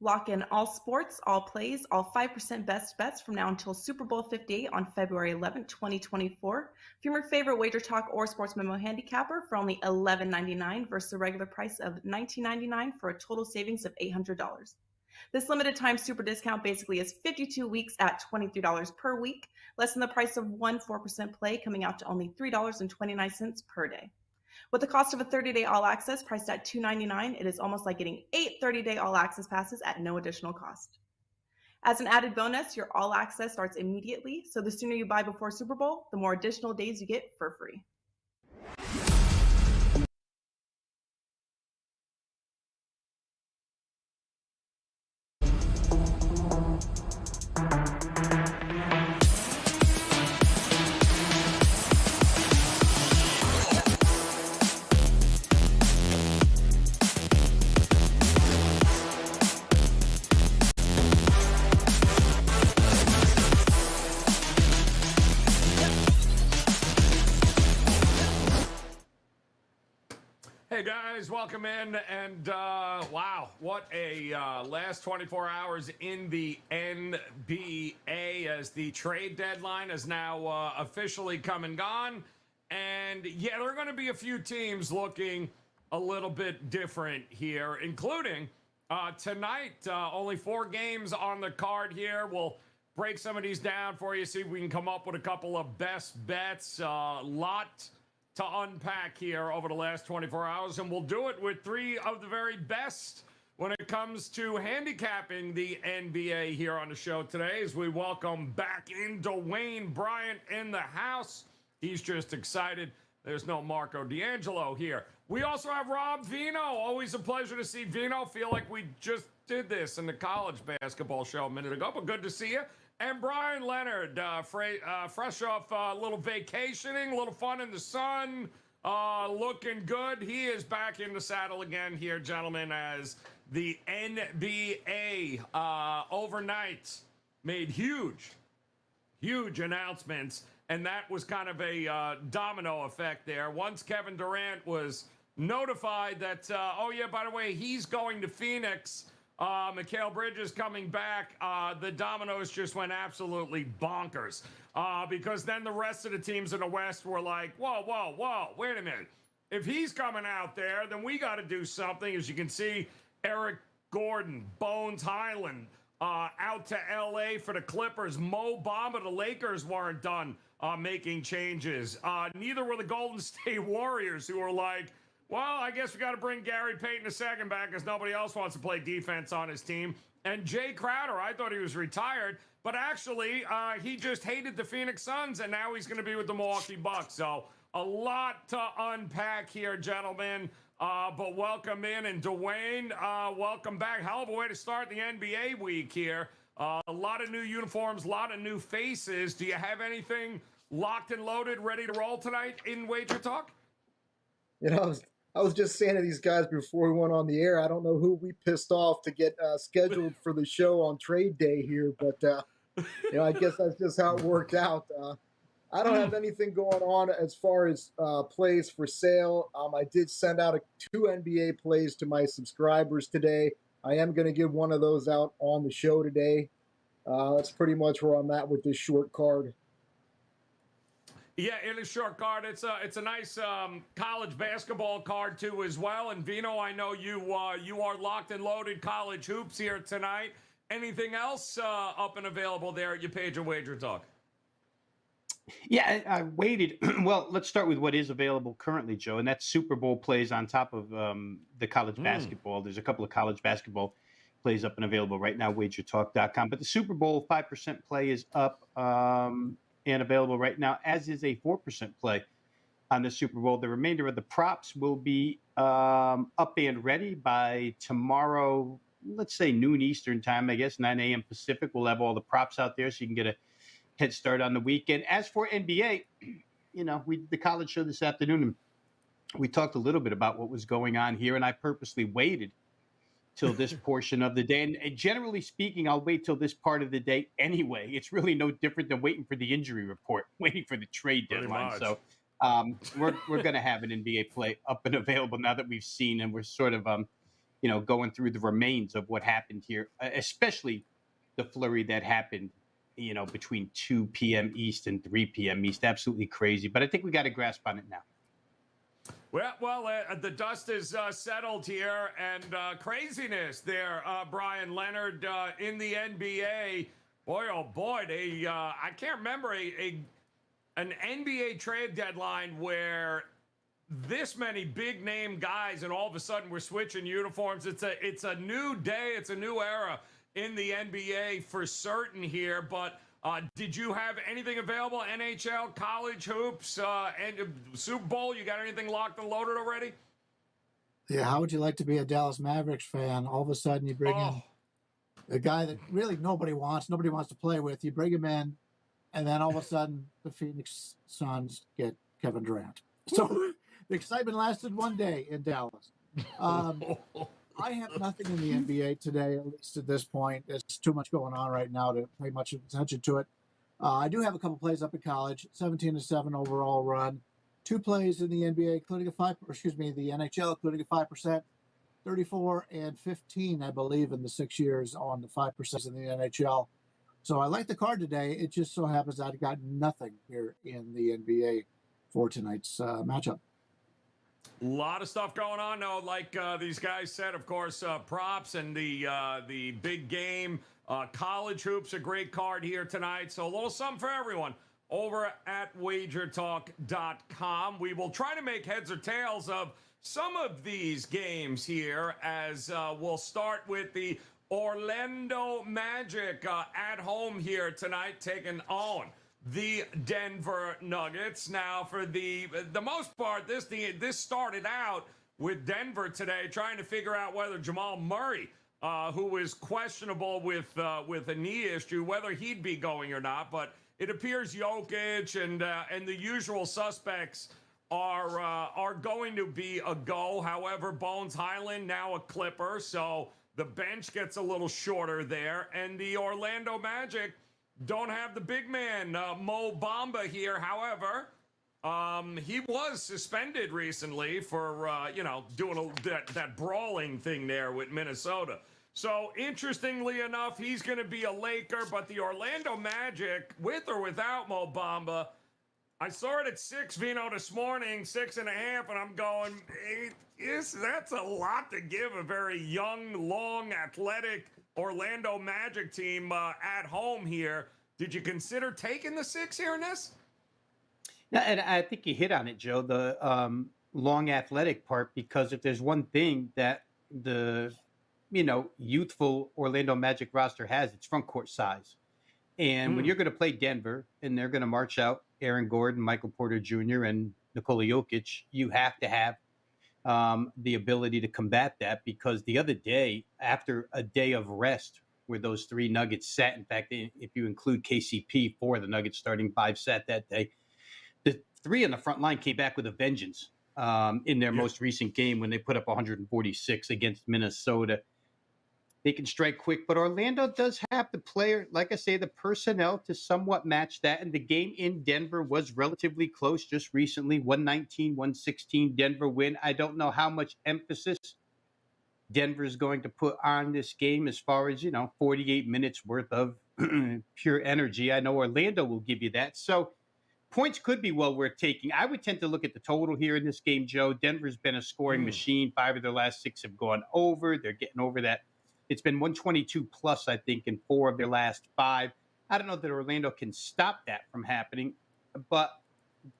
Lock in all sports, all plays, all 5% best bets from now until Super Bowl 58 on February 11th, 2024. From your favorite WagerTalk or Sports Memo handicapper for only $11.99 versus a regular price of $19.99 for a total savings of $800. This limited time super discount basically is 52 weeks at $23 per week, less than the price of one 4% play, coming out to only $3.29 per day. With the cost of a 30-day all-access priced at $2.99, it is almost like getting 8 30-day all-access passes at no additional cost. As an added bonus, your all-access starts immediately, so the sooner you buy before Super Bowl, the more additional days you get for free. Hey guys, welcome in, and wow, what a last 24 hours in the NBA as the trade deadline is now officially come and gone. And yeah, there are going to be a few teams looking a little bit different here, including tonight. Only 4 games on the card here. We'll break some of these down for you, see if we can come up with a couple of best bets. Lot to unpack here over the last 24 hours, and we'll do it with 3 of the very best when it comes to handicapping the NBA here on the show today, as we welcome back in Dwayne. Bryan in the house. He's just excited. There's no Marco D'Angelo here. We also have Rob Vino. Always a pleasure to see Vino. Feel like we just did this in the college basketball show a minute ago, but good to see you. And Brian Leonard, fresh off a little vacationing, a little fun in the sun, looking good. He is back in the saddle again here, gentlemen, as the NBA overnight made huge announcements. And that was kind of a domino effect there. Once Kevin Durant was notified that, oh yeah, by the way, he's going to Phoenix, Mikal Bridges coming back, the dominoes just went absolutely bonkers. Because then the rest of the teams in the West were like, whoa, wait a minute. If he's coming out there, then we got to do something. As you can see, Eric Gordon, Bones Highland, out to L.A. for the Clippers. Mo Bamba, the Lakers weren't done making changes. Neither were the Golden State Warriors, who were like, well, I guess we got to bring Gary Payton II back because nobody else wants to play defense on his team. And Jay Crowder, I thought he was retired, but actually he just hated the Phoenix Suns, and now he's going to be with the Milwaukee Bucks. So a lot to unpack here, gentlemen. But welcome in, and Dwayne, welcome back. Hell of a way to start the NBA week here. A lot of new uniforms, a lot of new faces. Do you have anything locked and loaded, ready to roll tonight in WagerTalk? You know, I was just saying to these guys before we went on the air, I don't know who we pissed off to get scheduled for the show on trade day here, but I guess that's just how it worked out. I don't have anything going on as far as plays for sale. I did send out 2 NBA plays to my subscribers today. I am going to give one of those out on the show today. That's pretty much where I'm at with this short card. Yeah, in a short card, it's a nice college basketball card too as well. And Vino, I know you are locked and loaded college hoops here tonight. Anything else up and available there at your page of WagerTalk? Yeah, I waited. Well, let's start with what is available currently, Joe, and that's Super Bowl plays on top of the college basketball. There's a couple of college basketball plays up and available right now, WagerTalk.com. But the Super Bowl 5% play is up and available right now, as is a 4% play on the Super Bowl. The remainder of the props will be up and ready by tomorrow, let's say noon Eastern time, I guess, 9 a.m. Pacific. We'll have all the props out there so you can get a head start on the weekend. As for NBA, the college show this afternoon, and we talked a little bit about what was going on here, and I purposely waited till this portion of the day. And generally speaking, I'll wait till this part of the day anyway. It's really no different than waiting for the injury report, waiting for the trade deadline. So we're going to have an NBA play up and available now that we've seen, and we're sort of going through the remains of what happened here, especially the flurry that happened, between 2 p.m. East and 3 p.m. East. Absolutely crazy. But I think we got a grasp on it now. Well, the dust is settled here, and craziness there, Brian Leonard, in the NBA. Boy, oh boy, I can't remember an NBA trade deadline where this many big name guys and all of a sudden we're switching uniforms. It's a new day. It's a new era in the NBA for certain here. But did you have anything available? NHL, college hoops, and Super Bowl? You got anything locked and loaded already? Yeah. How would you like to be a Dallas Mavericks fan? All of a sudden you bring in a guy that really nobody wants to play with. You bring him in, and then all of a sudden the Phoenix Suns get Kevin Durant. So the excitement lasted one day in Dallas. I have nothing in the NBA today, at least at this point. There's too much going on right now to pay much attention to it. I do have a couple plays up in college, 17-7 overall run. 2 plays in the NBA, including the NHL, including a 5%, 34 and 15, I believe, in the 6 years on the 5% in the NHL. So I like the card today. It just so happens that I got nothing here in the NBA for tonight's matchup. A lot of stuff going on, though. Like these guys said, of course, props and the big game. College hoops, a great card here tonight. So a little something for everyone over at WagerTalk.com. We will try to make heads or tails of some of these games here, as we'll start with the Orlando Magic at home here tonight, taking on the Denver Nuggets. Now, for the most part, this started out with Denver today trying to figure out whether Jamal Murray, who was questionable with a knee issue, whether he'd be going or not. But it appears Jokic and the usual suspects are going to be a go. However, Bones Highland now a Clipper, so the bench gets a little shorter there, and the Orlando Magic don't have the big man, Mo Bamba, here. However, he was suspended recently for, doing that brawling thing there with Minnesota. So, interestingly enough, he's going to be a Laker, but the Orlando Magic, with or without Mo Bamba, I saw it at 6, Vino, this morning, 6.5, and I'm going, that's a lot to give a very young, long, athletic Orlando Magic team at home here. Did you consider taking the 6 here in this? Yeah, and I think you hit on it, Joe, the long athletic part, because if there's one thing that the youthful Orlando Magic roster has, it's front court size. And when you're going to play Denver and they're going to march out Aaron Gordon, Michael Porter Jr., and Nikola Jokic, you have to have the ability to combat that, because the other day, after a day of rest where those 3 Nuggets sat, in fact, if you include KCP, 4 of the Nuggets starting 5 sat that day, the 3 on the front line came back with a vengeance in their most recent game when they put up 146 against Minnesota. They can strike quick, but Orlando does have the player, like I say, the personnel to somewhat match that. And the game in Denver was relatively close just recently, 119-116 Denver win. I don't know how much emphasis Denver is going to put on this game as far as, 48 minutes worth of pure energy. I know Orlando will give you that. So points could be well worth taking. I would tend to look at the total here in this game, Joe. Denver's been a scoring machine. 5 of their last 6 have gone over. They're getting over that. It's been 122 plus, I think, in 4 of their last 5. I don't know that Orlando can stop that from happening, but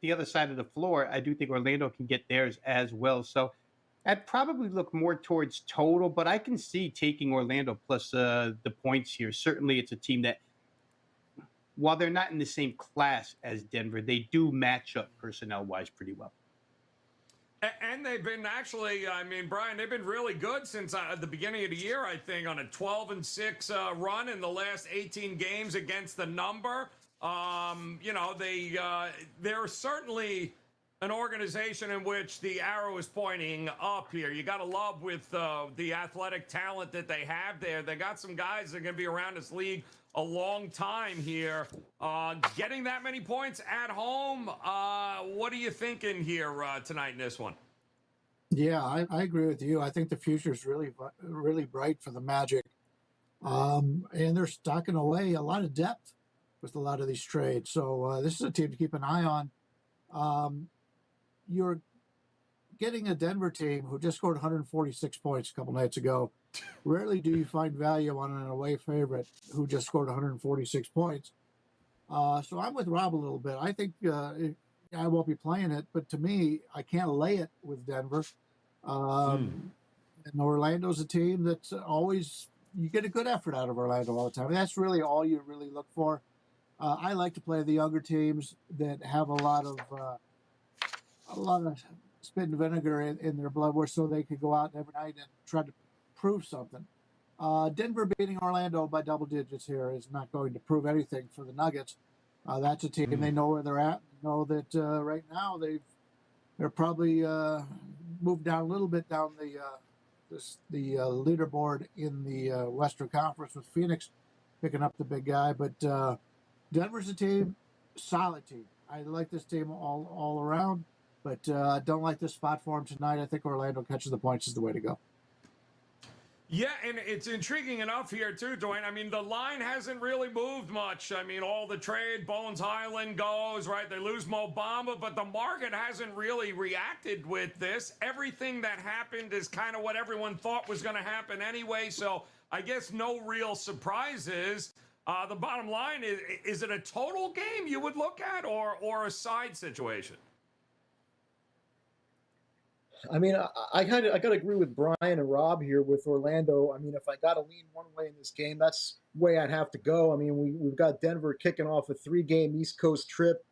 the other side of the floor, I do think Orlando can get theirs as well. So I'd probably look more towards total, but I can see taking Orlando plus the points here. Certainly it's a team that, while they're not in the same class as Denver, they do match up personnel-wise pretty well. And they've been actually, Brian, they've been really good since the beginning of the year, I think, on a 12-6 run in the last 18 games against the number. They're certainly an organization in which the arrow is pointing up here. You got to love with the athletic talent that they have there. They got some guys that are going to be around this league a long time here. Getting that many points at home, what are you thinking here tonight in this one? Yeah, I agree with you. I think the future is really bright for the Magic. And they're stocking away a lot of depth with a lot of these trades. So this is a team to keep an eye on. You're getting a Denver team who just scored 146 points a couple nights ago. Rarely do you find value on an away favorite who just scored 146 points. So I'm with Rob a little bit. I think I won't be playing it, but to me, I can't lay it with Denver. And Orlando's a team that's always, you get a good effort out of Orlando all the time. That's really all you really look for. I like to play the younger teams that have a lot of spit and vinegar in their blood, so they could go out every night and try to prove something. Denver beating Orlando by double digits here is not going to prove anything for the Nuggets. That's a team, they know where they're at. Know that right now they're probably moved down a little bit down the leaderboard in the Western Conference, with Phoenix picking up the big guy. But Denver's a team, solid team. I like this team all around, but don't like this spot for them tonight. I think Orlando catches the points is the way to go. Yeah, and it's intriguing enough here too, Dwayne. I mean, the line hasn't really moved much. I mean, all the trade, Bones Highland goes, right? They lose Mo Bamba, but the market hasn't really reacted with this. Everything that happened is kind of what everyone thought was going to happen anyway, so I guess no real surprises. The bottom line is it a total game you would look at, or a side situation? I mean, I got to agree with Brian and Rob here with Orlando. I mean, if I got to lean one way in this game, that's the way I'd have to go. I mean, we've got Denver kicking off a 3-game East Coast trip.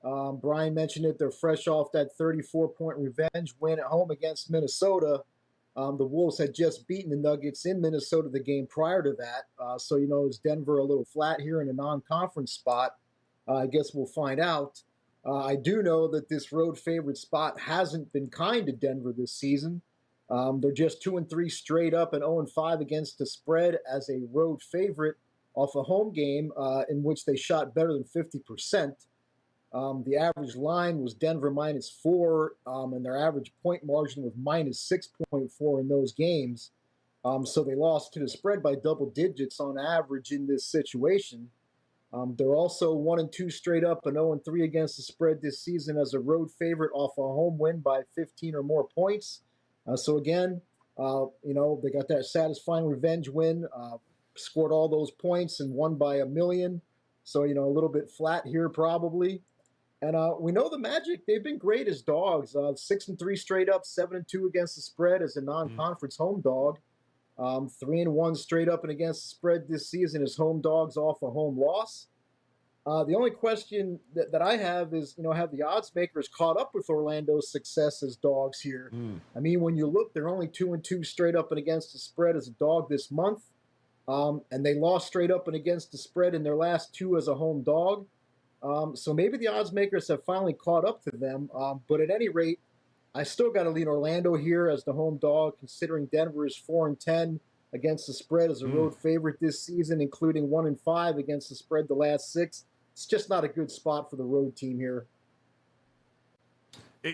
Brian mentioned it. They're fresh off that 34-point revenge win at home against Minnesota. The Wolves had just beaten the Nuggets in Minnesota the game prior to that. So, is Denver a little flat here in a non-conference spot? I guess we'll find out. I do know that this road favorite spot hasn't been kind to Denver this season. They're just 2-3 straight up and 0-5 against the spread as a road favorite off a home game in which they shot better than 50%. The average line was Denver -4, and their average point margin was -6.4 in those games. So they lost to the spread by double digits on average in this situation. They're also 1-2 straight up and 0-3 against the spread this season as a road favorite off a home win by 15 or more points. So again, they got that satisfying revenge win, scored all those points and won by 1 million. So, a little bit flat here probably. And we know the Magic, they've been great as dogs. 6-3 straight up, 7-2 against the spread as a non-conference home dog. 3-1 straight up and against the spread this season as home dogs off a home loss. The only question that I have is, have the odds makers caught up with Orlando's success as dogs here? I mean, when you look, they're only 2-2 straight up and against the spread as a dog this month. And they lost straight up and against the spread in their last 2 as a home dog. So maybe the odds makers have finally caught up to them. But at any rate, I still got to lean Orlando here as the home dog, considering Denver is 4-10 against the spread as a road favorite this season, including 1-5 against the spread the last 6. It's just not a good spot for the road team here.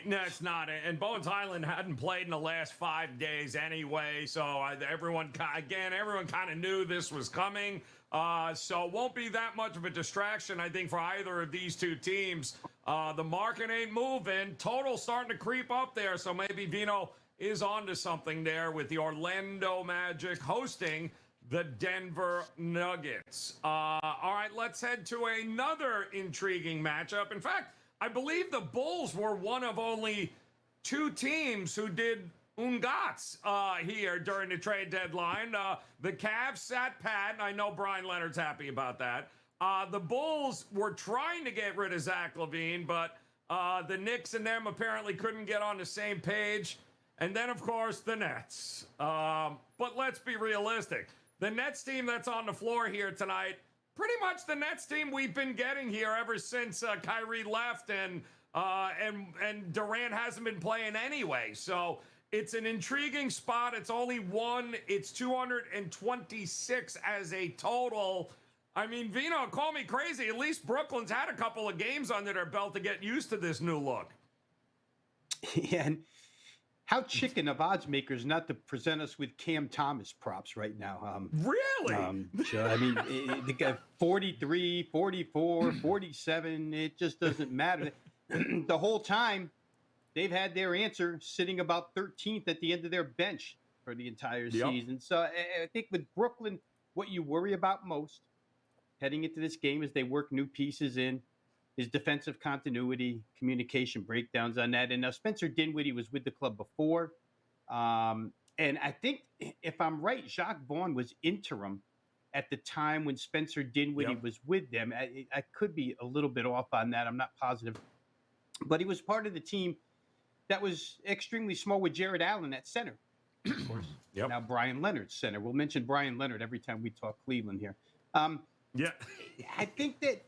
No, it's not. And Bones Highland hadn't played in the last 5 days anyway, so everyone kind of knew this was coming. So it won't be that much of a distraction, I think, for either of these two teams. The market ain't moving. Total starting to creep up there, so maybe Vino is onto something there with the Orlando Magic hosting the Denver Nuggets. All right, let's head to another intriguing matchup. In fact, I believe the Bulls were one of only 2 teams who did Ungats here during the trade deadline. The Cavs sat pat, and I know Brian Leonard's happy about that. The Bulls were trying to get rid of Zach LaVine, but the Knicks and them apparently couldn't get on the same page. And then, of course, the Nets. But let's be realistic. The Nets team that's on the floor here tonight, pretty much the Nets team we've been getting here ever since Kyrie left and Durant hasn't been playing anyway. So it's an intriguing spot. It's only one. It's 226 as a total. I mean, Vino, call me crazy. At least Brooklyn's had a couple of games under their belt to get used to this new look. Yeah. how chicken of odds makers not to present us with Cam Thomas props right now. Really? Joe, I mean, the guy 43, 44, 47, it just doesn't matter. The whole time, they've had their answer sitting about 13th at the end of their bench for the entire season. So I think with Brooklyn, what you worry about most heading into this game is they work new pieces in, his defensive continuity, communication breakdowns on that. And now Spencer Dinwiddie was with the club before. And I think, if I'm right, Jacques Vaughn was interim at the time when Spencer Dinwiddie was with them. I could be a little bit off on that. I'm not positive. But he was part of the team that was extremely small with Jared Allen at center. Of course. Now Brian Leonard's center. We'll mention Brian Leonard every time we talk Cleveland here. I think that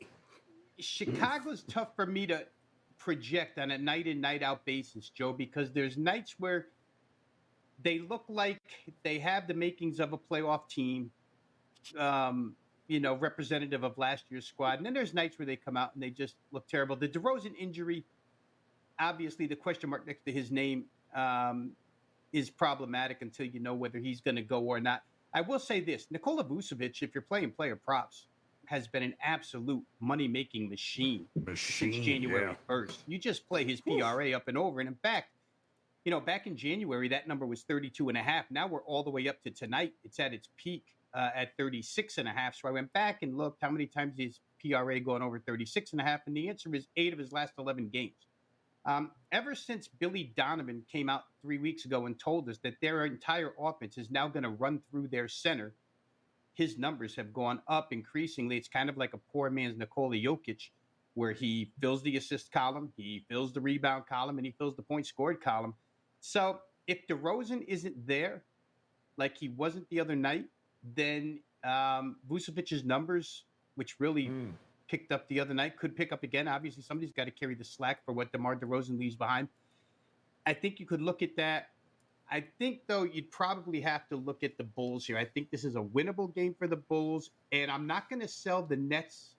Chicago's tough for me to project on a night in, night out basis, Joe, because there's nights where they look like they have the makings of a playoff team, representative of last year's squad. And then there's nights where they come out and they just look terrible. The DeRozan injury, obviously the question mark next to his name is problematic until you know whether he's going to go or not. I will say this, Nikola Vucevic, if you're playing player props, has been an absolute money-making machine since January 1st. You just play his PRA up and over. And in fact, back in January, that number was 32.5. Now we're all the way up to tonight. It's at its peak at 36.5. So I went back and looked how many times his PRA going over 36.5. And the answer is 8 of his last 11 games. Ever since Billy Donovan came out 3 weeks ago and told us that their entire offense is now going to run through their center, his numbers have gone up increasingly. It's kind of like a poor man's Nikola Jokic, where he fills the assist column, he fills the rebound column, and he fills the point scored column. So if DeRozan isn't there, like he wasn't the other night, then Vucevic's numbers, which really picked up the other night, could pick up again. Obviously, somebody's got to carry the slack for what DeMar DeRozan leaves behind. I think you could look at that. I think, though, you'd probably have to look at the Bulls here. I think this is a winnable game for the Bulls, and I'm not going to sell the Nets'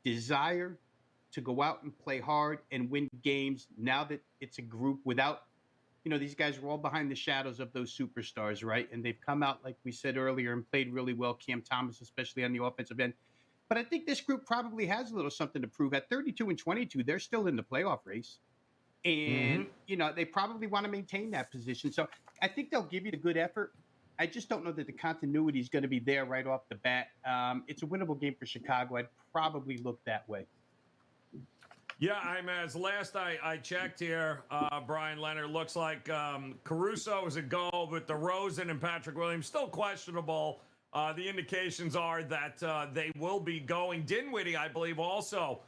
desire to go out and play hard and win games now that it's a group without, these guys were all behind the shadows of those superstars, right? And they've come out, like we said earlier, and played really well, Cam Thomas, especially on the offensive end. But I think this group probably has a little something to prove. At 32-22, they're still in the playoff race. And, they probably want to maintain that position. So I think they'll give you the good effort. I just don't know that the continuity is going to be there right off the bat. It's a winnable game for Chicago. I'd probably look that way. Yeah, as last I checked here, Brian Leonard looks like Caruso is a go, but DeRozan and Patrick Williams still questionable. The indications are that they will be going. Dinwiddie, I believe, also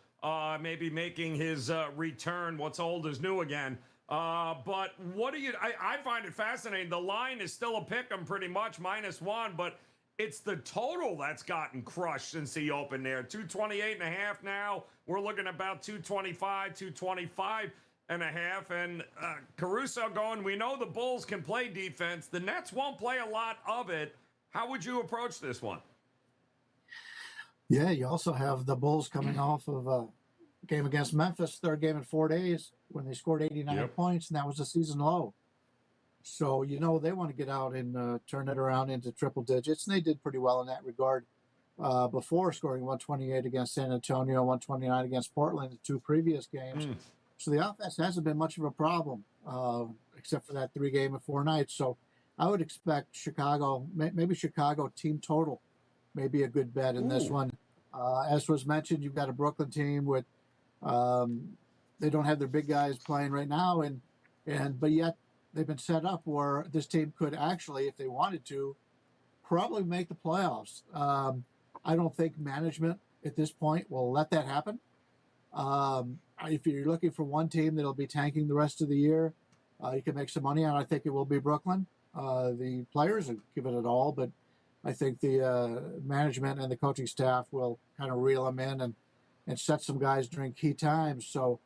maybe making his return. What's old is new again. But what do you? I find it fascinating. The line is still a pick 'em pretty much, -1, but it's the total that's gotten crushed since he opened there. 228.5 now. We're looking at about 225, 225.5. And Caruso going, we know the Bulls can play defense. The Nets won't play a lot of it. How would you approach this one? Yeah, you also have the Bulls coming off of a game against Memphis, third game in 4 days, when they scored 89 points, and that was a season low. So, they want to get out and turn it around into triple digits, and they did pretty well in that regard before scoring 128 against San Antonio, 129 against Portland, the 2 previous games. So the offense hasn't been much of a problem, except for that 3 game in 4 nights. So I would expect Chicago, maybe Chicago team total, may be a good bet in this one. As was mentioned, you've got a Brooklyn team with they don't have their big guys playing right now, but yet they've been set up where this team could actually, if they wanted to, probably make the playoffs. I don't think management at this point will let that happen. If you're looking for one team that'll be tanking the rest of the year, you can make some money on. I think it will be Brooklyn. The players will give it all, but I think the management and the coaching staff will kind of reel them in and set some guys during key times. So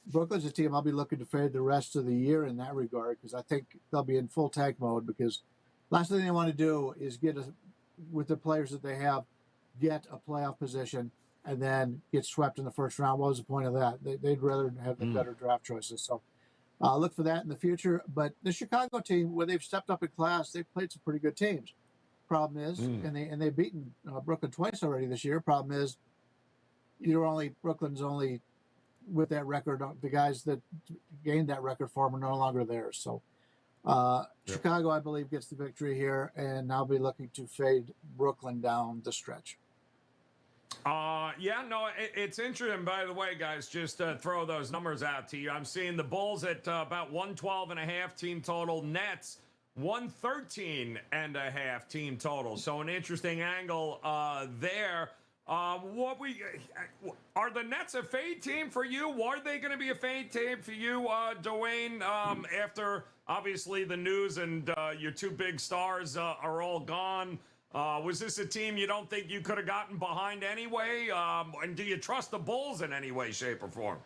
Brooklyn's a team I'll be looking to fade the rest of the year in that regard, because I think they'll be in full tank mode, because last thing they want to do is with the players that they have, get a playoff position and then get swept in the first round. What was the point of that? They'd rather have the better draft choices. So Look for that in the future. But the Chicago team, where they've stepped up in class, they've played some pretty good teams. Problem is, and they've beaten Brooklyn twice already this year. Problem is, Brooklyn's only with that record. The guys that gained that record for them are no longer there. So Chicago, I believe, gets the victory here, and I'll be looking to fade Brooklyn down the stretch. It's interesting, by the way, guys, just to throw those numbers out to you. I'm seeing the Bulls at about 112.5 team total, Nets 113.5 team total. So an interesting angle there. Are the Nets a fade team for you? Are they going to be a fade team for you, Dwayne, after obviously the news and your two big stars are all gone? Was this a team you don't think you could have gotten behind anyway? And do you trust the Bulls in any way, shape, or form?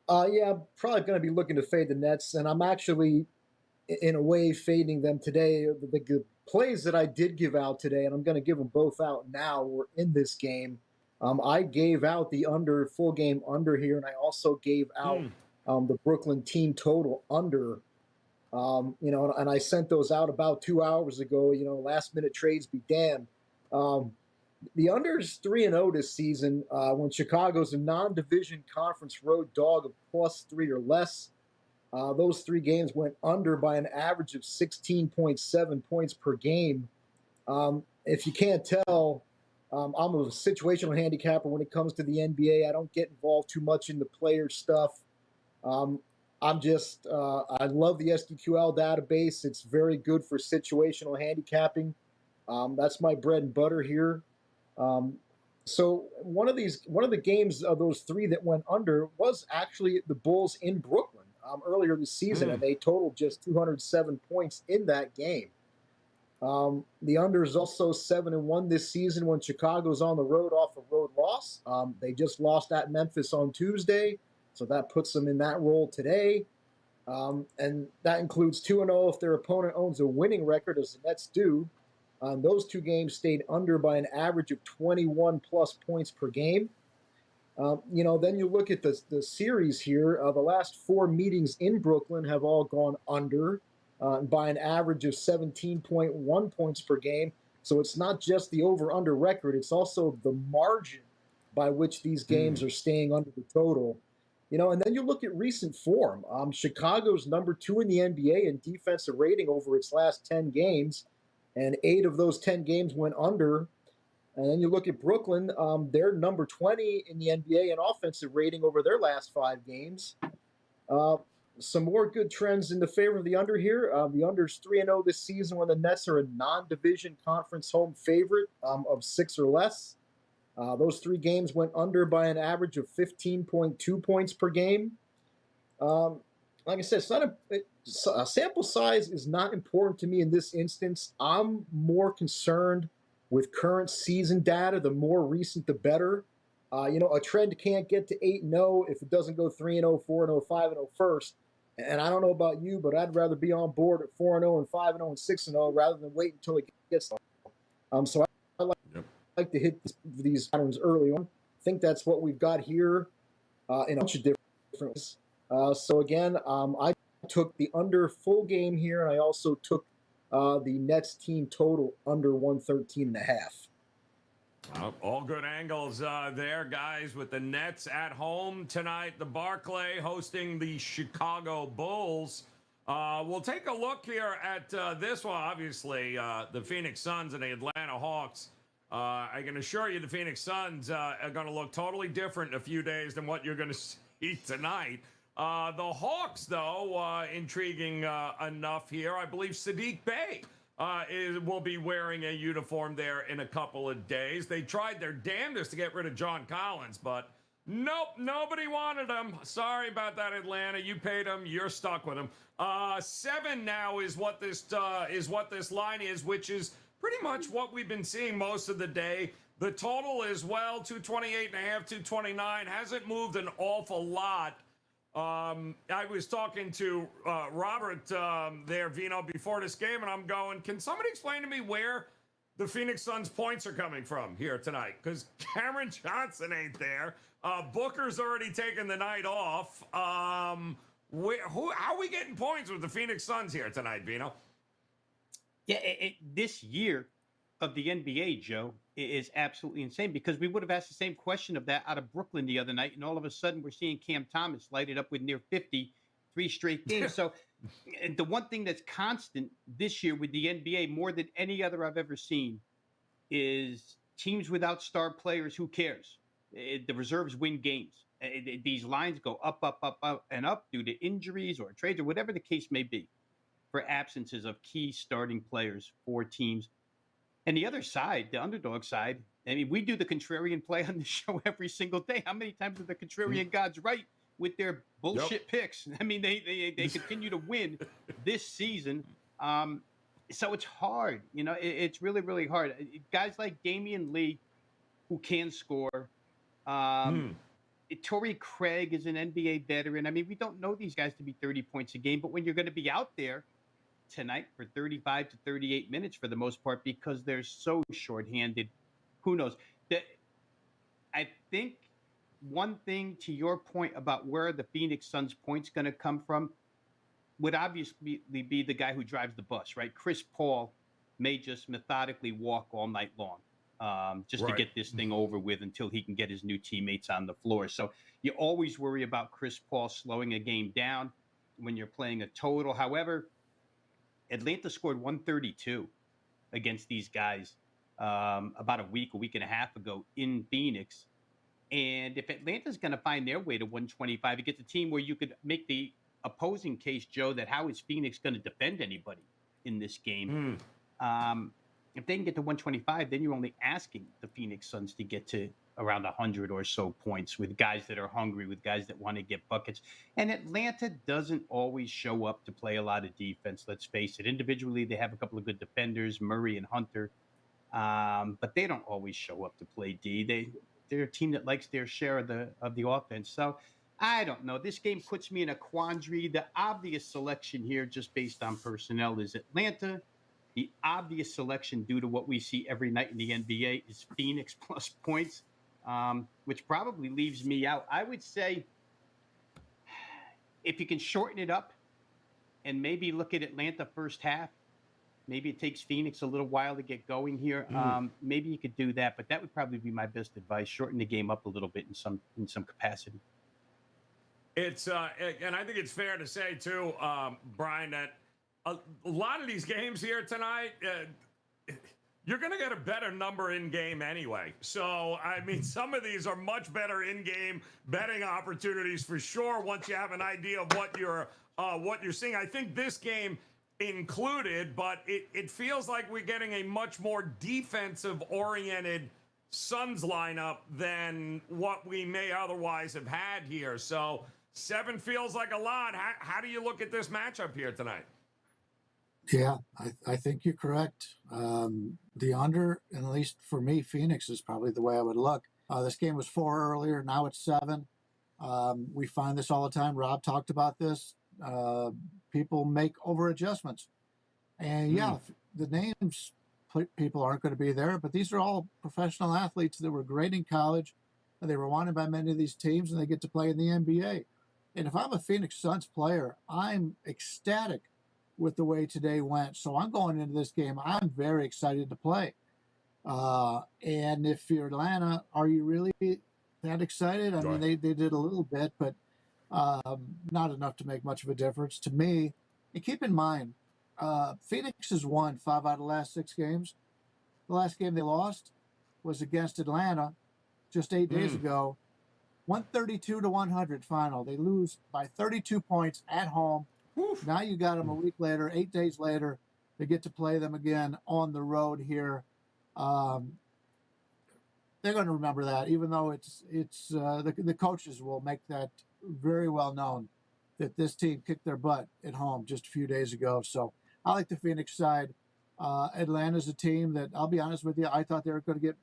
I'm probably going to be looking to fade the Nets, and I'm actually, in a way, fading them today. The plays that I did give out today, and I'm going to give them both out now, were in this game. I gave out the full game under here, and I also gave out the Brooklyn team total under. And I sent those out about 2 hours ago. Last minute trades be damned. The under's 3-0 this season when Chicago's a non-division conference road dog of +3 or less. Those 3 games went under by an average of 16.7 points per game. If you can't tell, I'm a situational handicapper when it comes to the NBA. I don't get involved too much in the player stuff. I love the SDQL database. It's very good for situational handicapping. That's my bread and butter here. So one of the games of those 3 that went under was actually the Bulls in Brooklyn earlier this season, and they totaled just 207 points in that game. The under is also 7-1 this season when Chicago's on the road off a road loss. They just lost at Memphis on Tuesday, so that puts them in that role today. And that includes 2-0 if their opponent owns a winning record, as the Nets do. Those 2 games stayed under by an average of 21 plus points per game. Then you look at the series here. The last 4 meetings in Brooklyn have all gone under by an average of 17.1 points per game. So it's not just the over-under record. It's also the margin by which these games are staying under the total. And then you look at recent form. Chicago's number 2 in the NBA in defensive rating over its last 10 games, and 8 of those 10 games went under. And then you look at Brooklyn, they're number 20 in the NBA in offensive rating over their last 5 games. Some more good trends in the favor of the under here. The under's 3-0 this season when the Nets are a non-division conference home favorite of 6 or less. Those 3 games went under by an average of 15.2 points per game. Like I said, it's not a sample size is not important to me in this instance. I'm more concerned with current season data. The more recent, the better. A trend can't get to 8-0 if it doesn't go 3-0, 4-0, 5-0 first. And I don't know about you, but I'd rather be on board at 4-0 and 5-0 and 6-0 rather than wait until it gets there. So I like to hit these patterns early on. I think that's what we've got here in a bunch of different ways. So again, I took the under full game here, and I also took the Nets team total under 113.5. All good angles there, guys, with the Nets at home tonight. The Barclay hosting the Chicago Bulls. We'll take a look here at this one. Obviously, the Phoenix Suns and the Atlanta Hawks. I can assure you the Phoenix Suns are going to look totally different in a few days than what you're going to see tonight. The Hawks, though, intriguing enough here. I believe Sadiq Bey will be wearing a uniform there in a couple of days. They tried their damnedest to get rid of John Collins, but nope, nobody wanted him. Sorry about that, Atlanta. You paid him. You're stuck with him. 7 now is what this line is, which is pretty much what we've been seeing most of the day. The total is 228.5, 229. Hasn't moved an awful lot. I was talking to Robert there, Vino, before this game, and I'm going, can somebody explain to me where the Phoenix Suns points are coming from here tonight, because Cameron Johnson ain't there. Booker's already taken the night off. How are we getting points with the Phoenix Suns here tonight, Vino? Yeah, this year of the NBA, Joe, is absolutely insane, because we would have asked the same question of that out of Brooklyn the other night, and all of a sudden we're seeing Cam Thomas lighted up with near 50, 3 straight games. So the one thing that's constant this year with the NBA, more than any other I've ever seen, is teams without star players. Who cares? The reserves win games. These lines go up, up, up, up, and up due to injuries or trades or whatever the case may be, for absences of key starting players for teams. And the other side, the underdog side, I mean, we do the contrarian play on the show every single day. How many times are the contrarian gods right with their bullshit picks? I mean, they continue to win this season. So it's hard. You know, it's really, really hard. Guys like Damian Lee, who can score. Torrey Craig is an NBA veteran. I mean, we don't know these guys to be 30 points a game, but when you're going to be out there tonight for 35 to 38 minutes for the most part, because they're so shorthanded, who knows? I think one thing, to your point about where the Phoenix Suns points going to come from, would obviously be the guy who drives the bus, right? Chris Paul may just methodically walk all night long, just to get this thing over with until he can get his new teammates on the floor. So you always worry about Chris Paul slowing a game down when you're playing a total. However, Atlanta scored 132 against these guys about a week and a half ago in Phoenix. And if Atlanta's going to find their way to 125, it gets a team where you could make the opposing case, Joe, that how is Phoenix going to defend anybody in this game? If they can get to 125, then you're only asking the Phoenix Suns to get to around 100 or so points, with guys that are hungry, with guys that want to get buckets. And Atlanta doesn't always show up to play a lot of defense, let's face it. Individually, they have a couple of good defenders, Murray and Hunter, but they don't always show up to play D. They're a team that likes their share of the offense. So I don't know. This game puts me in a quandary. The obvious selection here, just based on personnel, is Atlanta. The obvious selection, due to what we see every night in the NBA, is Phoenix plus points, which probably leaves me out. I would say if you can shorten it up and maybe look at Atlanta first half, maybe it takes Phoenix a little while to get going here. Maybe you could do that, but that would probably be my best advice. Shorten the game up a little bit in some capacity. It's and I think it's fair to say too, Bryan, that a lot of these games here tonight, you're going to get a better number in game anyway. So, I mean, some of these are much better in-game betting opportunities for sure once you have an idea of what you're seeing. I think this game included, but it feels like we're getting a much more defensive-oriented Suns lineup than what we may otherwise have had here. So 7 feels like a lot. How do you look at this matchup here tonight? Yeah, I think you're correct. The under, and at least for me, Phoenix is probably the way I would look. This game was 4 earlier. Now it's 7. We find this all the time. Rob talked about this. People make over adjustments. And yeah, the names people aren't going to be there, but these are all professional athletes that were great in college. And they were wanted by many of these teams, and they get to play in the NBA. And if I'm a Phoenix Suns player, I'm ecstatic with the way today went. So I'm going into this game. I'm very excited to play. And if you're Atlanta, are you really that excited? I mean, they did a little bit, but not enough to make much of a difference to me. And keep in mind, Phoenix has won 5 out of the last 6 games. The last game they lost was against Atlanta just 8 days ago. 132-100 final. They lose by 32 points at home. Oof. Now you got them a week later, 8 days later. They get to play them again on the road here. They're going to remember that, even though the coaches will make that very well known that this team kicked their butt at home just a few days ago. So I like the Phoenix side. Atlanta's a team that, I'll be honest with you, I thought they were going to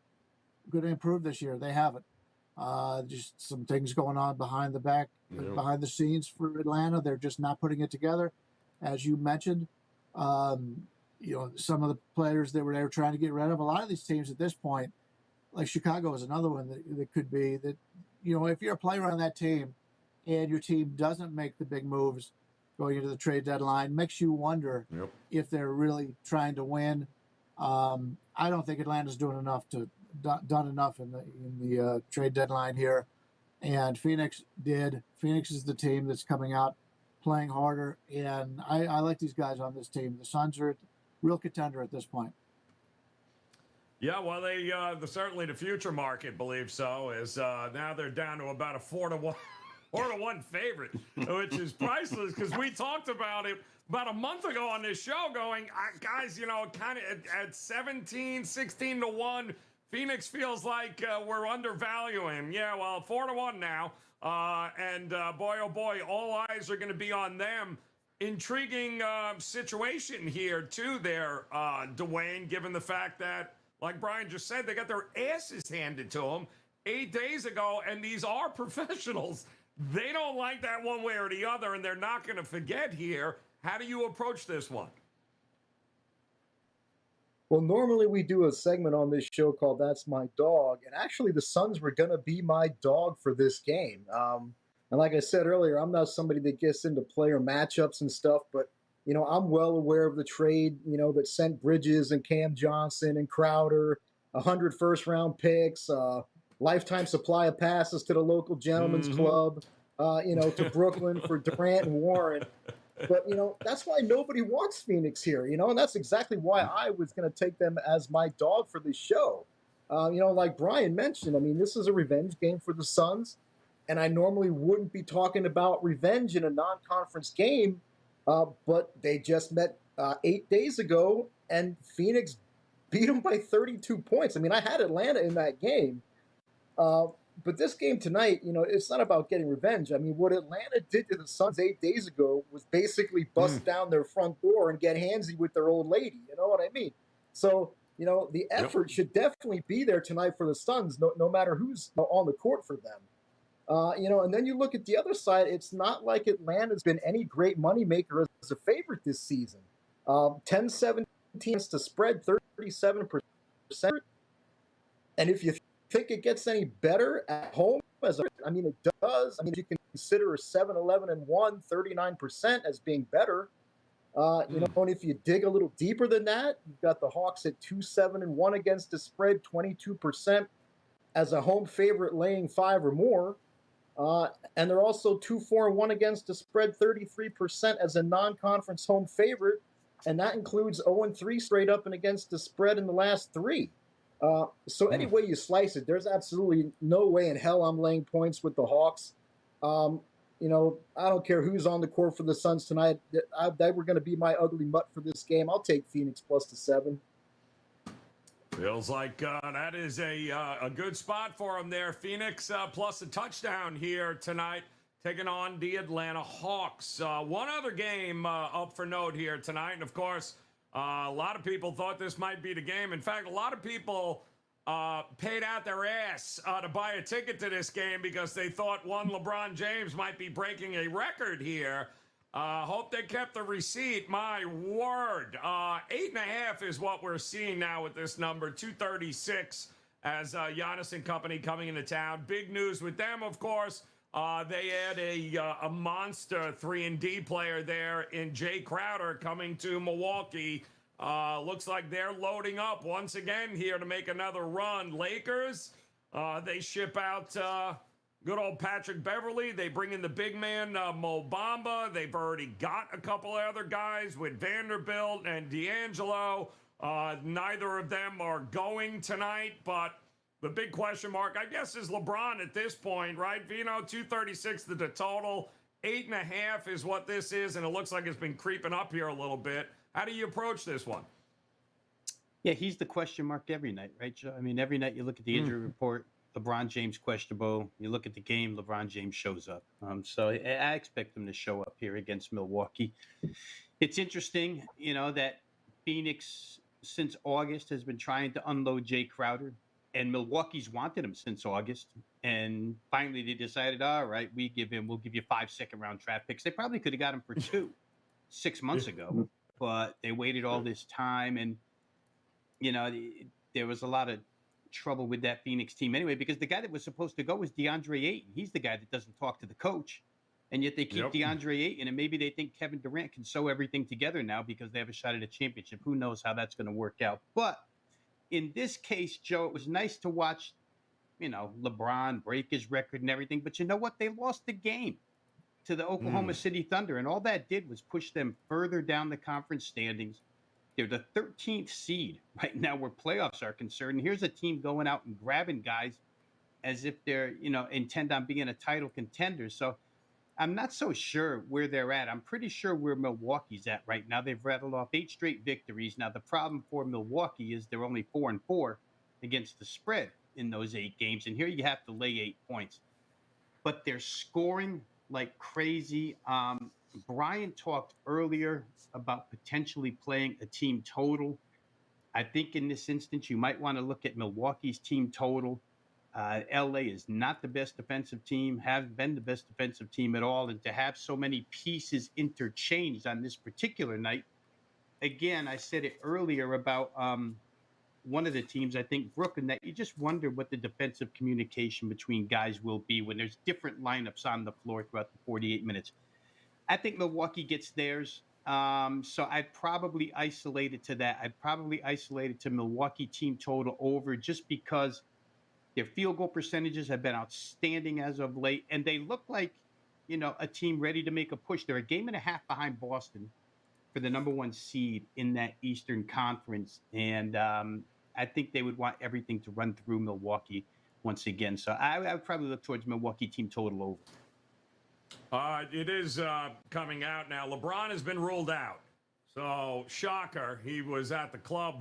improve this year. They haven't. Just some things going on behind the scenes for Atlanta. They're just not putting it together, as you mentioned. some of the players that they were trying to get rid of. A lot of these teams at this point, like Chicago is another one that could be that, if you're a player on that team and your team doesn't make the big moves going into the trade deadline, makes you wonder if they're really trying to win. I don't think Atlanta's done enough in the trade deadline here, and Phoenix did. Phoenix is the team that's coming out playing harder, and I like these guys on this team. The Suns are a real contender at this point. Yeah, well, they certainly the future market believes so. Is now they're down to about a 4-1 favorite, which is priceless because we talked about it about a month ago on this show going, guys, kind of at 17, 16-1, Phoenix feels like we're undervaluing. Yeah, well, 4-1 now. And boy, oh boy, all eyes are going to be on them. Intriguing situation here, too, there, Dwayne, given the fact that, like Bryan just said, they got their asses handed to them 8 days ago, and these are professionals. They don't like that one way or the other, and they're not going to forget here. How do you approach this one? Well, normally we do a segment on this show called That's My Dog, and actually the Suns were going to be my dog for this game. And like I said earlier, I'm not somebody that gets into player matchups and stuff, but, I'm well aware of the trade, that sent Bridges and Cam Johnson and Crowder, 100 first-round picks, lifetime supply of passes to the local gentleman's club, to Brooklyn for Durant and Warren. But, that's why nobody wants Phoenix here, and that's exactly why I was going to take them as my dog for this show. Like Bryan mentioned, this is a revenge game for the Suns, and I normally wouldn't be talking about revenge in a non-conference game, but they just met 8 days ago, and Phoenix beat them by 32 points. I had Atlanta in that game. But this game tonight, it's not about getting revenge. What Atlanta did to the Suns 8 days ago was basically bust down their front door and get handsy with their old lady. You know what I mean? So, the effort should definitely be there tonight for the Suns, no matter who's on the court for them. And then you look at the other side, it's not like Atlanta's been any great moneymaker as a favorite this season. 10-17 to spread, 37%. And if you think it gets any better at home, it does. You can consider a 7-11-1, 39% as being better. And if you dig a little deeper than that, you've got the Hawks at 2-7-1 against the spread, 22% as a home favorite laying 5 or more. And they're also 2-4-1 against the spread, 33% as a non-conference home favorite. And that includes 0-3 straight up and against the spread in the last 3. So any way you slice it, there's absolutely no way in hell I'm laying points with the Hawks. I don't care who's on the court for the Suns tonight. They were going to be my ugly mutt for this game. I'll take Phoenix plus the 7. Feels like that is a good spot for them there. Phoenix plus a touchdown here tonight, taking on the Atlanta Hawks. One other game up for note here tonight, and of course, a lot of people thought this might be the game. In fact, a lot of people paid out their ass to buy a ticket to this game because they thought one LeBron James might be breaking a record here. Hope they kept the receipt. My word. 8.5 is what we're seeing now with this number. 236 as Giannis and company coming into town. Big news with them, of course. They had a monster 3-and-D player there in Jay Crowder coming to Milwaukee. Looks like they're loading up once again here to make another run. Lakers, they ship out good old Patrick Beverly. They bring in the big man, Mo Bamba. They've already got a couple of other guys with Vanderbilt and D'Angelo. Neither of them are going tonight, but the big question mark, I guess, is LeBron at this point, right? Vino, 236 to the total. 8.5 is what this is, and it looks like it's been creeping up here a little bit. How do you approach this one? Yeah, he's the question mark every night, right, Joe? Every night you look at the injury report, LeBron James questionable. You look at the game, LeBron James shows up. So I expect him to show up here against Milwaukee. It's interesting, that Phoenix since August has been trying to unload Jay Crowder. And Milwaukee's wanted him since August. And finally they decided, all right, we'll give you 5 second-round draft picks. They probably could have got him for 2 6 months ago. but they waited all this time, and there was a lot of trouble with that Phoenix team anyway, because the guy that was supposed to go was DeAndre Ayton. He's the guy that doesn't talk to the coach, and yet they keep DeAndre Ayton, and maybe they think Kevin Durant can sew everything together now because they have a shot at a championship. Who knows how that's going to work out? But in this case, Joe, it was nice to watch, LeBron break his record and everything. But you know what? They lost the game to the Oklahoma City Thunder, and all that did was push them further down the conference standings. They're the 13th seed right now where playoffs are concerned. And here's a team going out and grabbing guys as if they're, intend on being a title contender. So I'm not so sure where they're at. I'm pretty sure where Milwaukee's at right now. They've rattled off 8 straight victories. Now, the problem for Milwaukee is they're only 4-4 against the spread in those 8 games. And here you have to lay 8 points. But they're scoring like crazy. Brian talked earlier about potentially playing a team total. I think in this instance, you might want to look at Milwaukee's team total. LA is not the best defensive team, haven't been the best defensive team at all. And to have so many pieces interchanged on this particular night, again, I said it earlier about one of the teams, I think Brooklyn, that you just wonder what the defensive communication between guys will be when there's different lineups on the floor throughout the 48 minutes. I think Milwaukee gets theirs. So I'd probably isolate it to that. I'd probably isolate it to Milwaukee team total over, just because their field goal percentages have been outstanding as of late. And they look like, a team ready to make a push. They're a game and a half behind Boston for the number 1 seed in that Eastern Conference. And I think they would want everything to run through Milwaukee once again. So I would probably look towards Milwaukee team total over. It is coming out now. LeBron has been ruled out. So, shocker, he was at the club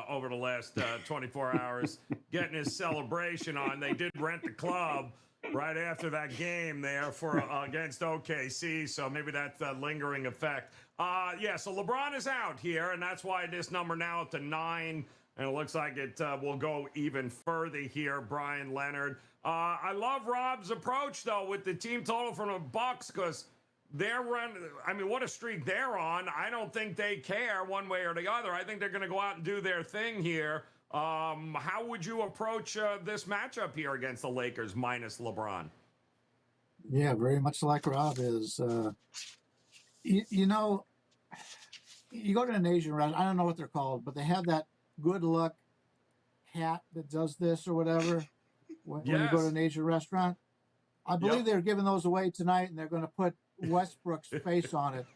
over the last 24 hours getting his celebration on. They did rent the club right after that game there for against OKC, so maybe that's a lingering effect. So LeBron is out here, and that's why this number now up to 9, and it looks like it will go even further here, Brian Leonard. I love Rob's approach, though, with the team total from the Bucks, because they're running. I mean, what a streak they're on. I don't think they care one way or the other. I think they're going to go out and do their thing here. How would you approach this matchup here against the Lakers minus LeBron? Yeah, very much like Rob is. You go to an Asian restaurant. I don't know what they're called, but they have that good luck cat that does this or whatever when you go to an Asian restaurant. I believe they're giving those away tonight, and they're going to put Westbrook's face on it,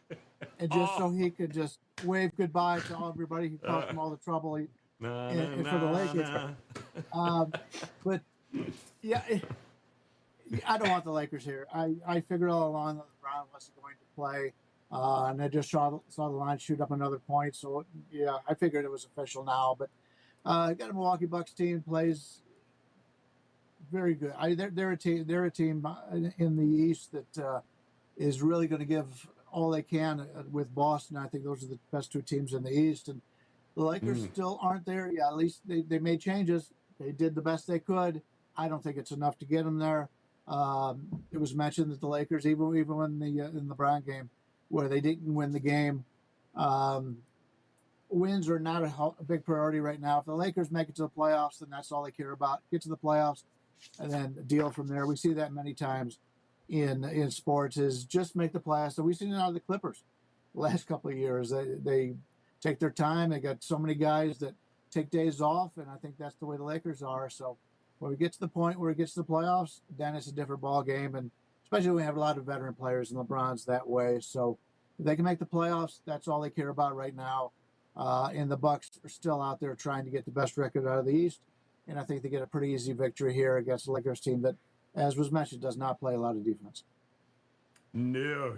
and just so he could just wave goodbye to everybody who caused him all the trouble for the Lakers. But yeah, I don't want the Lakers here. I figured all along that LeBron wasn't going to play, and I just saw the line shoot up another point. So yeah, I figured it was official now. But got a Milwaukee Bucks team plays very good. They're a team. They're a team in the East that is really going to give all they can with Boston. I think those are the best 2 teams in the East, and the Lakers still aren't there. Yeah, at least they made changes. They did the best they could. I don't think it's enough to get them there. It was mentioned that the Lakers, even when in the Bryan game, where they didn't win the game, wins are not a big priority right now. If the Lakers make it to the playoffs, then that's all they care about. Get to the playoffs and then deal from there. We see that many times in sports, is just make the playoffs. So we've seen it out of the Clippers the last couple of years. They take their time. They got so many guys that take days off, and I think that's the way the Lakers are. So when we get to the point where it gets to the playoffs, then it's a different ball game, and especially when we have a lot of veteran players, and LeBron's that way. So if they can make the playoffs, that's all they care about right now. And the Bucks are still out there trying to get the best record out of the East, and I think they get a pretty easy victory here against the Lakers team that, as was mentioned, does not play a lot of defense. No,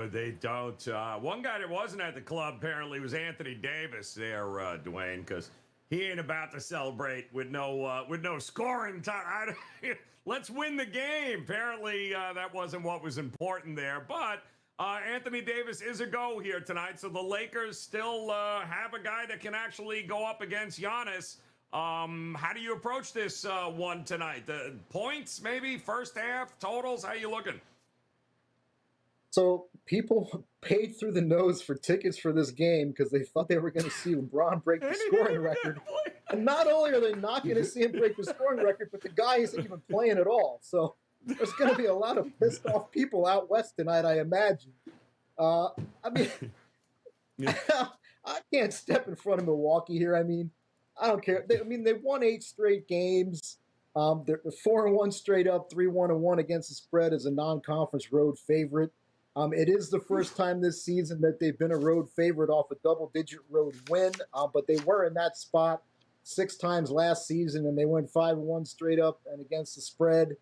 they don't. One guy that wasn't at the club apparently was Anthony Davis there, Dwayne, because he ain't about to celebrate with no scoring time. Let's win the game. Apparently, that wasn't what was important there. But Anthony Davis is a go here tonight, so the Lakers still have a guy that can actually go up against Giannis. How do you approach this one tonight? The points, maybe first half totals. How you looking? So people paid through the nose for tickets for this game because they thought they were going to see LeBron break the scoring record. And not only are they not going to see him break the scoring record, but the guy isn't even playing at all. So there's going to be a lot of pissed off people out west tonight, I imagine. I mean, I can't step in front of Milwaukee here. I mean, I don't care. They won 8 straight games. They're 4-1 straight up, 3-1-1 against the spread as a non-conference road favorite. It is the first time this season that they've been a road favorite off a double-digit road win, but they were in that spot 6 times last season, and they went 5-1 straight up and against the spread.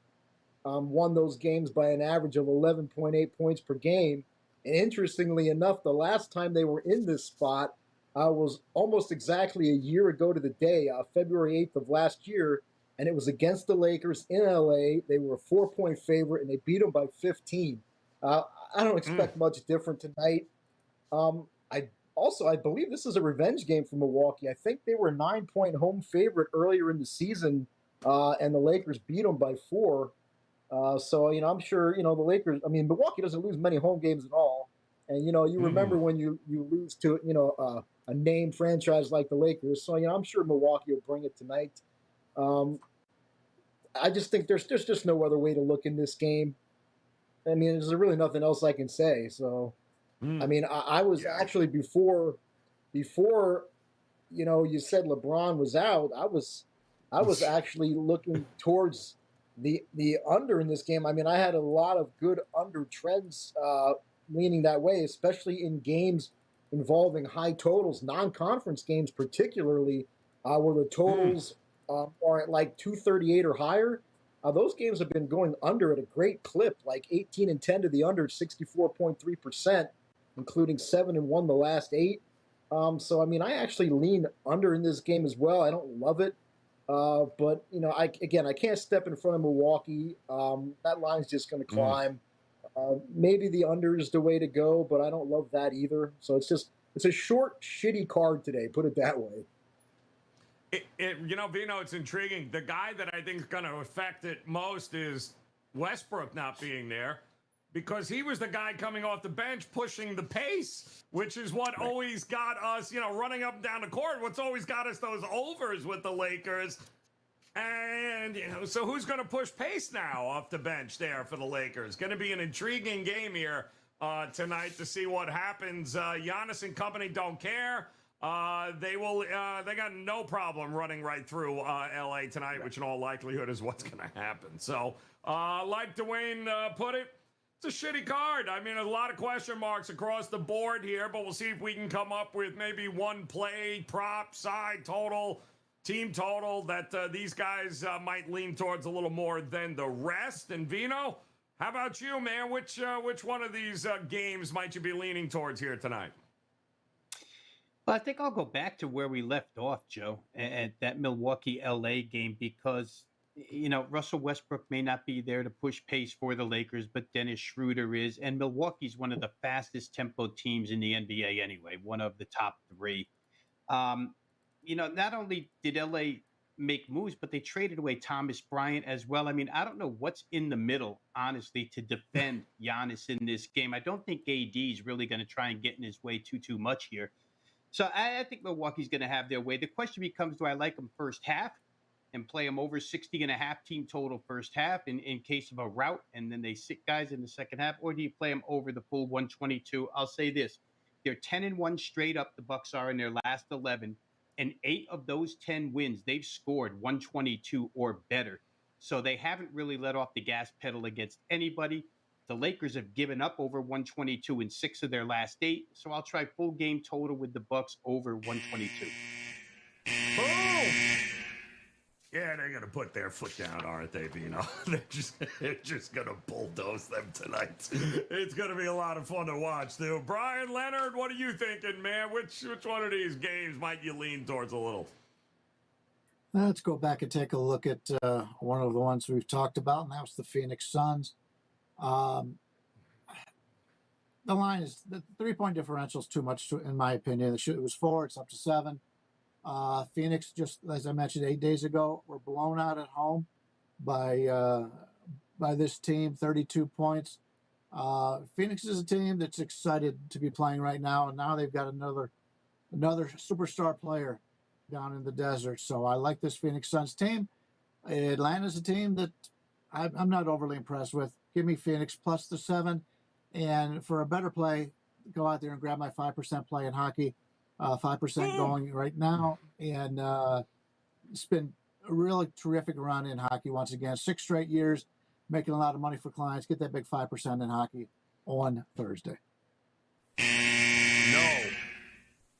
Won those games by an average of 11.8 points per game. And interestingly enough, the last time they were in this spot was almost exactly a year ago to the day, February 8th of last year, and it was against the Lakers in LA. They were a 4-point favorite, and they beat them by 15. I don't expect much different tonight. I believe this is a revenge game for Milwaukee. I think they were a 9-point home favorite earlier in the season, and the Lakers beat them by 4. So, I'm sure, the Lakers, Milwaukee doesn't lose many home games at all. And, you remember when you lose to, a named franchise like the Lakers. So, I'm sure Milwaukee will bring it tonight. I just think there's just no other way to look in this game. There's really nothing else I can say. So, I was actually before, you said LeBron was out. I was actually looking towards the under in this game. I had a lot of good under trends leaning that way, especially in games involving high totals, non-conference games particularly, where the totals are at like 238 or higher. Those games have been going under at a great clip, like 18-10 to the under, 64.3%, including 7-1 the last 8. So I actually lean under in this game as well. I don't love it. But I can't step in front of Milwaukee. That line's just going to climb. Maybe the under is the way to go, but I don't love that either. So it's a short, shitty card today. Put it that way. Vino, it's intriguing. The guy that I think is going to affect it most is Westbrook not being there, because he was the guy coming off the bench pushing the pace, which is what always got us, running up and down the court. What's always got us those overs with the Lakers. And, so who's going to push pace now off the bench there for the Lakers? Going to be an intriguing game here tonight to see what happens. Giannis and company don't care. They got no problem running right through LA tonight, which in all likelihood is what's going to happen. So, like Dwayne put it, it's a shitty card. A lot of question marks across the board here, but we'll see if we can come up with maybe one play, prop, side total, team total that these guys might lean towards a little more than the rest. And Vino, how about you, man? Which one of these games might you be leaning towards here tonight? Well, I think I'll go back to where we left off, Joe, at that Milwaukee-LA game, because Russell Westbrook may not be there to push pace for the Lakers, but Dennis Schroeder is. And Milwaukee's one of the fastest tempo teams in the NBA anyway, one of the top 3. Not only did LA make moves, but they traded away Thomas Bryant as well. I don't know what's in the middle, honestly, to defend Giannis in this game. I don't think AD is really going to try and get in his way too much here. So I think Milwaukee's going to have their way. The question becomes, do I like them first half and play them over 60.5 team total first half in case of a rout, and then they sit guys in the second half, or do you play them over the full 122? I'll say this. They're 10-1 straight up, the Bucks are, in their last 11, and 8 of those 10 wins, they've scored 122 or better. So they haven't really let off the gas pedal against anybody. The Lakers have given up over 122 in 6 of their last 8. So I'll try full game total with the Bucks over 122. Boom! Yeah, they're going to put their foot down, aren't they, Vino? They're just going to bulldoze them tonight. It's going to be a lot of fun to watch, too. Brian Leonard, what are you thinking, man? Which one of these games might you lean towards a little? Let's go back and take a look at one of the ones we've talked about, and that was the Phoenix Suns. The line is the 3-point differential is too much, in my opinion. It was 4, it's up to 7. Phoenix, just as I mentioned 8 days ago, were blown out at home by this team, 32 points. Phoenix is a team that's excited to be playing right now, and now they've got another superstar player down in the desert. So I like this Phoenix Suns team. Atlanta's a team that I'm not overly impressed with. Give me Phoenix plus the 7. And for a better play, go out there and grab my 5% play in hockey. 5% going right now. And it's been a really terrific run in hockey once again. 6 straight years, making a lot of money for clients. Get that big 5% in hockey on Thursday. No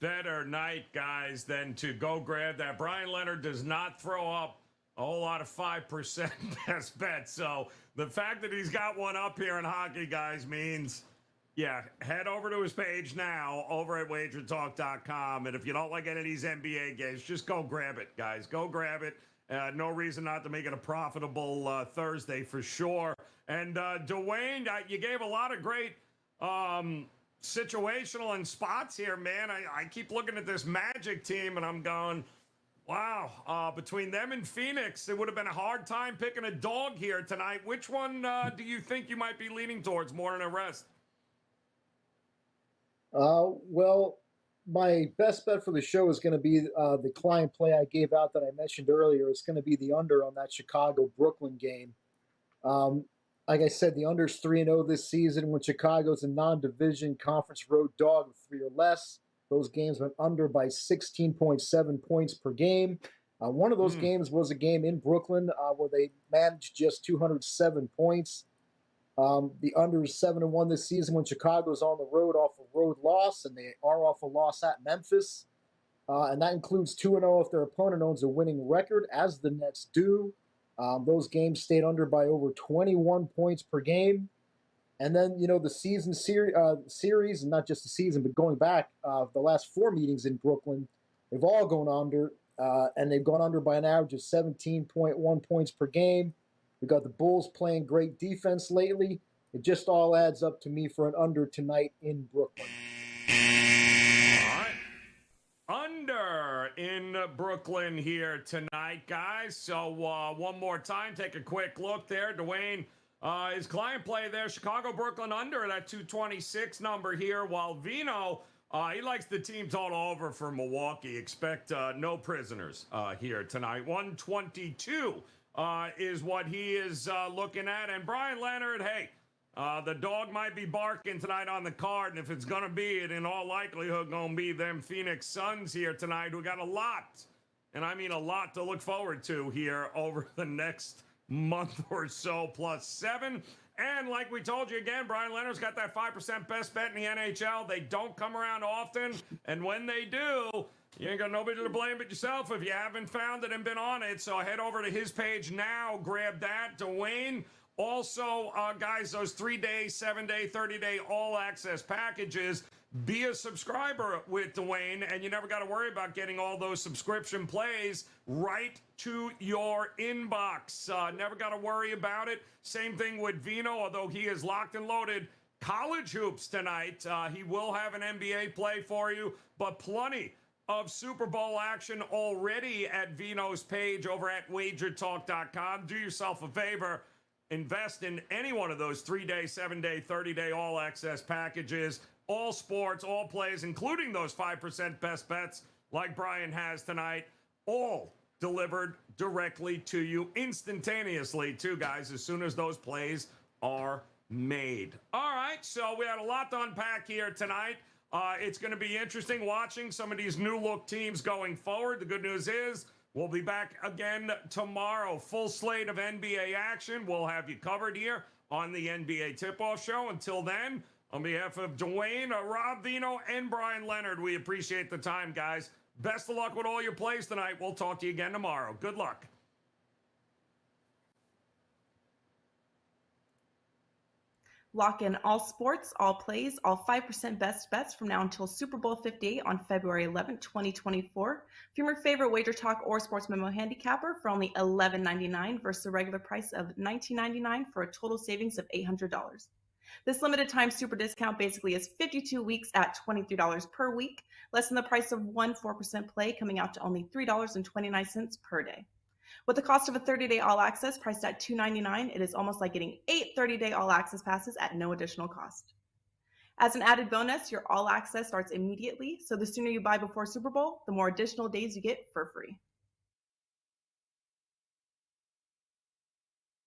better night, guys, than to go grab that. Bryan Leonard does not throw up a whole lot of 5% best bet. So the fact that he's got one up here in hockey, guys, means, yeah, head over to his page now over at WagerTalk.com. And if you don't like any of these NBA games, just go grab it, guys. Go grab it. No reason not to make it a profitable Thursday for sure. And Dwayne, you gave a lot of great situational and spots here, man. I keep looking at this Magic team and I'm going, wow, between them and Phoenix, it would have been a hard time picking a dog here tonight. Which one do you think you might be leaning towards more than the rest? Well, my best bet for the show is going to be the client play I gave out that I mentioned earlier. It's going to be the under on that Chicago-Brooklyn game. Like I said, the under's 3-0 this season. When Chicago's a non-division conference road dog of 3 or less, those games went under by 16.7 points per game. One of those games was a game in Brooklyn where they managed just 207 points. The under is 7-1 this season when Chicago's on the road off a road loss, and they are off a loss at Memphis. And that includes 2-0 if their opponent owns a winning record, as the Nets do. Those games stayed under by over 21 points per game. And then, the season series, and not just the season, but going back, the last 4 meetings in Brooklyn, they've all gone under, and they've gone under by an average of 17.1 points per game. We got the Bulls playing great defense lately. It just all adds up to me for an under tonight in Brooklyn. All right. Under in Brooklyn here tonight, guys. So one more time, take a quick look there. Dwayne, his client play there, Chicago-Brooklyn under that 226 number here, while Vino, he likes the team total over for Milwaukee. Expect no prisoners here tonight. 122 is what he is looking at. And Bryan Leonard, hey, the dog might be barking tonight on the card, and if it's going to be, it in all likelihood going to be them Phoenix Suns here tonight, who got a lot, and I mean a lot, to look forward to here over the next month or so, plus 7. And like we told you again, Bryan Leonard's got that 5% best bet in the NHL. They don't come around often, and when they do, you ain't got nobody to blame but yourself if you haven't found it and been on it. So head over to his page now, grab that. Dwayne, also, guys, those 3-day, 7-day, 30-day all-access packages. Be a subscriber with Dwayne, and you never got to worry about getting all those subscription plays right to your inbox. Never got to worry about it. Same thing with Vino, although he is locked and loaded. College hoops tonight. He will have an NBA play for you, but plenty of Super Bowl action already at Vino's page over at WagerTalk.com. Do yourself a favor. Invest in any one of those 3-day, 7-day, 30-day all-access packages. All sports, all plays, including those 5% best bets like Bryan has tonight, all delivered directly to you instantaneously, too, guys, as soon as those plays are made. All right, so we had a lot to unpack here tonight. It's going to be interesting watching some of these new-look teams going forward. The good news is we'll be back again tomorrow. Full slate of NBA action. We'll have you covered here on the NBA Tip-Off Show. Until then, on behalf of Dwayne, Rob Vino, and Bryan Leonard, we appreciate the time, guys. Best of luck with all your plays tonight. We'll talk to you again tomorrow. Good luck. Lock in all sports, all plays, all 5% best bets from now until Super Bowl 58 on February 11, 2024. From your favorite WagerTalk or Sports Memo handicapper for only $11.99 versus a regular price of $19.99 for a total savings of $800. This limited time super discount basically is 52 weeks at $23 per week, less than the price of one 4% play, coming out to only $3.29 per day. With the cost of a 30-day all access priced at $2.99, it is almost like getting 8 30-day all access passes at no additional cost. As an added bonus, your all access starts immediately, so the sooner you buy before Super Bowl, the more additional days you get for free.